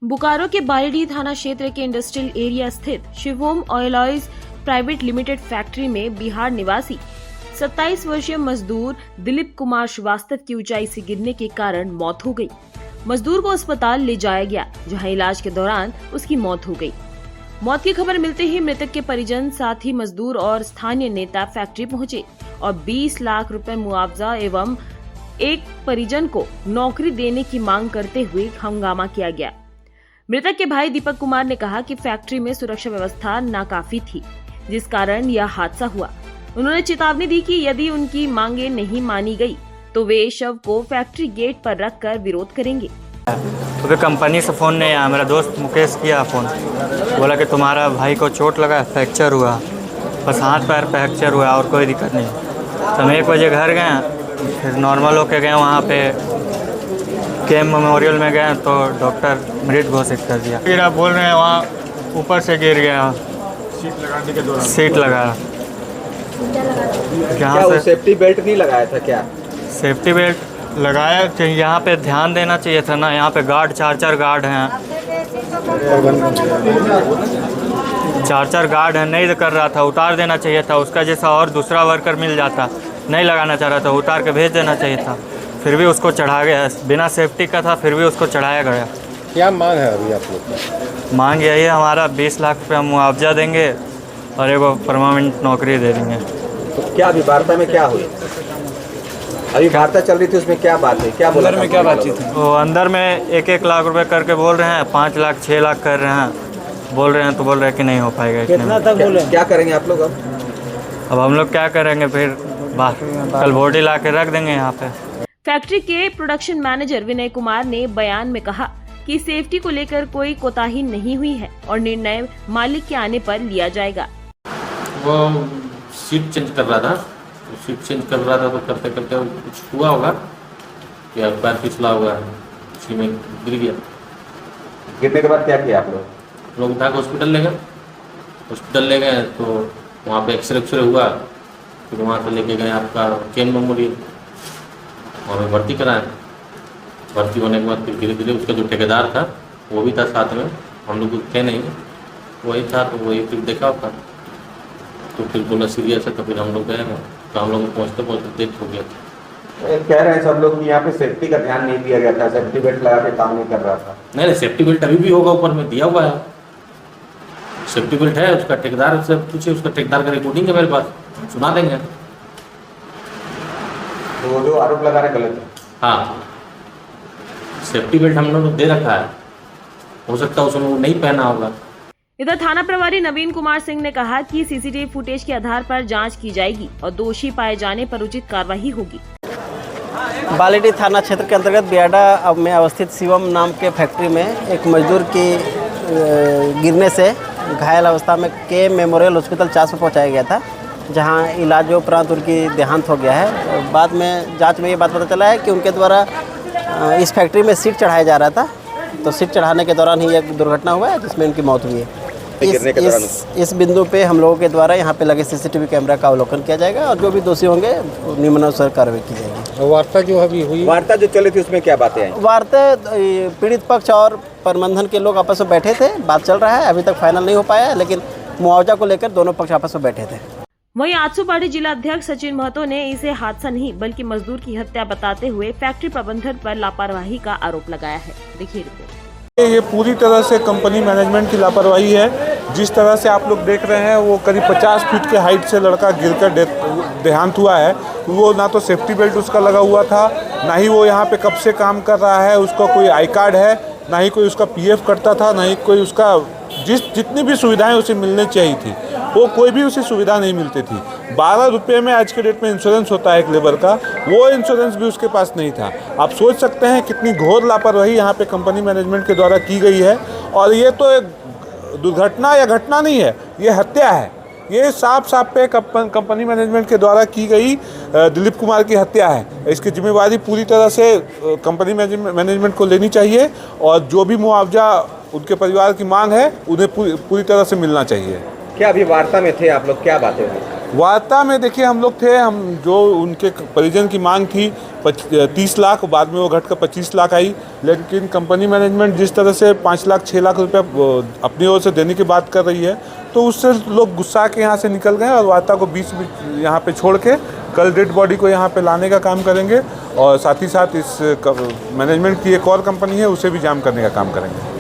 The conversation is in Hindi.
बोकारो के बालीडीह थाना क्षेत्र के इंडस्ट्रियल एरिया स्थित शिवोम ऑयलॉयज प्राइवेट लिमिटेड फैक्ट्री में बिहार निवासी 27 वर्षीय मजदूर दिलीप कुमार श्रीवास्तव की ऊंचाई से गिरने के कारण मौत हो गई। मजदूर को अस्पताल ले जाया गया, जहां इलाज के दौरान उसकी मौत हो गई। मौत की खबर मिलते ही मृतक के परिजन, साथ ही मजदूर और स्थानीय नेता फैक्ट्री पहुंचे और 20 लाख रुपए मुआवजा एवं एक परिजन को नौकरी देने की मांग करते हुए हंगामा किया गया। मृतक के भाई दीपक कुमार ने कहा कि फैक्ट्री में सुरक्षा व्यवस्था नाकाफी थी, जिस कारण यह हादसा हुआ। उन्होंने चेतावनी दी कि यदि उनकी मांगे नहीं मानी गई तो वे शव को फैक्ट्री गेट पर रखकर विरोध करेंगे। तो कंपनी से फ़ोन नहीं आया, मेरा दोस्त मुकेश किया फ़ोन, बोला कि तुम्हारा भाई को चोट लगा, फ्रैक्चर हुआ, बस हाथ पैर फ्रैक्चर हुआ और कोई दिक्कत नहीं। तो हम 1 बजे घर गए, फिर नॉर्मल होके गए, वहाँ पे केम मेमोरियल में गए तो डॉक्टर मृत घोषित कर दिया। फिर आप बोल रहे हैं वहाँ ऊपर से गिर गया, सीट लगाने के दौरान सीट लगा। क्या वो सेफ्टी बेल्ट नहीं लगाया था? क्या सेफ्टी बेल्ट लगाया कि यहाँ पे ध्यान देना चाहिए था ना। यहाँ पे गार्ड 4 गार्ड हैं, 4 गार्ड हैं, नहीं कर रहा था, उतार देना चाहिए था। उसका जैसा और दूसरा वर्कर मिल जाता, नहीं लगाना चाह रहा था, उतार के भेज देना चाहिए था। फिर भी उसको चढ़ा गया, बिना सेफ्टी का था, फिर भी उसको चढ़ाया गया। क्या मांग है अभी आप लोग का? मांग यही है, हमारा 20 लाख रुपये मुआवजा देंगे और एगो परमानेंट नौकरी दे देंगे। तो क्या अभी वार्ता में क्या हुई? अभी वार्ता चल रही थी, उसमें क्या बात है? क्या बोला? अंदर में क्या बातचीत है? वो अंदर में 1-1 लाख रुपए करके बोल रहे हैं, 5 लाख 6 लाख कर रहे हैं, बोल रहे हैं तो बोल रहे हैं कि नहीं हो पाएगा। कितना तक बोले? क्या करेंगे आप लोग अब हम लोग क्या करेंगे? फिर कल बॉडी ला के रख देंगे यहाँ पे। फैक्ट्री के प्रोडक्शन मैनेजर विनय कुमार ने बयान में कहा कि सेफ्टी को लेकर कोई कोताही नहीं हुई है और निर्णय मालिक के आने पर लिया जाएगा। वो सीट चेंज कर रहा था, तो करते करते कुछ हुआ होगा कि पैर फिसला हुआ, उसी में गिर गया। गिरने के बाद क्या किया आप लोग? उठा के हॉस्पिटल ले गए तो वहाँ पे एक्सरे हुआ, फिर वहाँ से लेके गए आपका केम मेमोरियल, वहाँ में भर्ती कराएं। भर्ती होने के बाद फिर धीरे धीरे उसका जो ठेकेदार था वो भी था साथ में, हम लोग थे नहीं, वही था, तो वही फिर देखा होगा, तो फिर बोला सीरियस है, तो फिर हम लोग गए, तो हम लोग पहुँचते डेथ हो गया। कह रहे हैं सब लोग कि यहाँ पे सेफ्टी का ध्यान नहीं दिया गया था, सेफ्टी बेल्ट लगा के काम नहीं कर रहा था। नहीं, सेफ्टी बेल्ट अभी भी होगा, ऊपर में दिया हुआ है सेफ्टी बेल्ट है। उसका ठेकेदार से पूछे, उसका ठेकेदार का रिकॉर्डिंग है मेरे पास, सुना देंगे। तो वो जो आरोप लगा रहे गलत है। हाँ, सेफ्टी बेल्ट हम लोगों ने दे रखा है, हो सकता है उसने वो नहीं पहना होगा। इधर थाना प्रभारी नवीन कुमार सिंह ने कहा कि सीसीटीवी फुटेज के आधार पर जांच की जाएगी और दोषी पाए जाने पर उचित कार्रवाई होगी। बालीडीह थाना क्षेत्र के अंतर्गत बियाडा में अवस्थित शिवम नाम के फैक्ट्री में एक मजदूर की गिरने से घायल अवस्था में के मेमोरियल हॉस्पिटल 4 में पहुँचाया गया था, जहां इलाज उपरांत उनकी देहांत हो गया है। बाद में जांच में ये बात पता चला है कि उनके द्वारा इस फैक्ट्री में सीट चढ़ाया जा रहा था, तो सीट चढ़ाने के दौरान ही एक दुर्घटना हुआ है जिसमें उनकी मौत हुई है। इस बिंदु पे हम लोगों के द्वारा यहाँ पे लगे सीसीटीवी कैमरा का अवलोकन किया जाएगा और जो भी दोषी होंगे निम्नानुसार कार्रवाई की जाएगी। वार्ता जो अभी हुई, वार्ता जो चली थी उसमें क्या बातें हैं? वार्ता पीड़ित पक्ष और प्रबंधन के लोग आपस में बैठे थे, बात चल रहा है, अभी तक फाइनल नहीं हो पाया है, लेकिन मुआवजा को लेकर दोनों पक्ष आपस में बैठे थे। वहीं आजसूपाढ़ी जिला अध्यक्ष सचिन महतो ने इसे हादसा नहीं बल्कि मजदूर की हत्या बताते हुए फैक्ट्री प्रबंधन पर लापरवाही का आरोप लगाया है। देखिए रिपोर्ट। ये पूरी तरह से कंपनी मैनेजमेंट की लापरवाही है। जिस तरह से आप लोग देख रहे हैं, वो करीब 50 फीट के हाइट से लड़का गिरकर देहांत हुआ है। वो ना तो सेफ्टी बेल्ट उसका लगा हुआ था, ना ही वो यहाँ पे कब से काम कर रहा है, उसका कोई आई कार्ड है, ना ही कोई उसका पीएफ कटता था, ना ही कोई उसका जितनी भी सुविधाएं उसे मिलनी चाहिए थी वो कोई भी उसे सुविधा नहीं मिलती थी। 12 रुपये में आज के डेट में इंश्योरेंस होता है एक लेबर का, वो इंश्योरेंस भी उसके पास नहीं था। आप सोच सकते हैं कितनी घोर लापरवाही यहाँ पे कंपनी मैनेजमेंट के द्वारा की गई है। और ये तो एक दुर्घटना या घटना नहीं है, ये हत्या है। ये साफ पे कंपनी मैनेजमेंट के द्वारा की गई दिलीप कुमार की हत्या है। इसकी जिम्मेवारी पूरी तरह से कंपनी मैनेजमेंट को लेनी चाहिए और जो भी मुआवजा उनके परिवार की मांग है उन्हें पूरी तरह से मिलना चाहिए। क्या अभी वार्ता में थे आप लोग? क्या बातें हुई? वार्ता में देखिए हम लोग थे, हम जो उनके परिजन की मांग थी 30 लाख, बाद में वो घटकर 25 लाख आई, लेकिन कंपनी मैनेजमेंट जिस तरह से 5 लाख 6 लाख रुपया अपनी ओर से देने की बात कर रही है, तो उससे लोग गुस्सा के यहाँ से निकल गए और वार्ता को बीच में यहाँ पे छोड़ के कल डेड बॉडी को यहाँ पे लाने का काम करेंगे और साथ ही साथ इस मैनेजमेंट की एक और कंपनी है उसे भी जाम करने का काम करेंगे।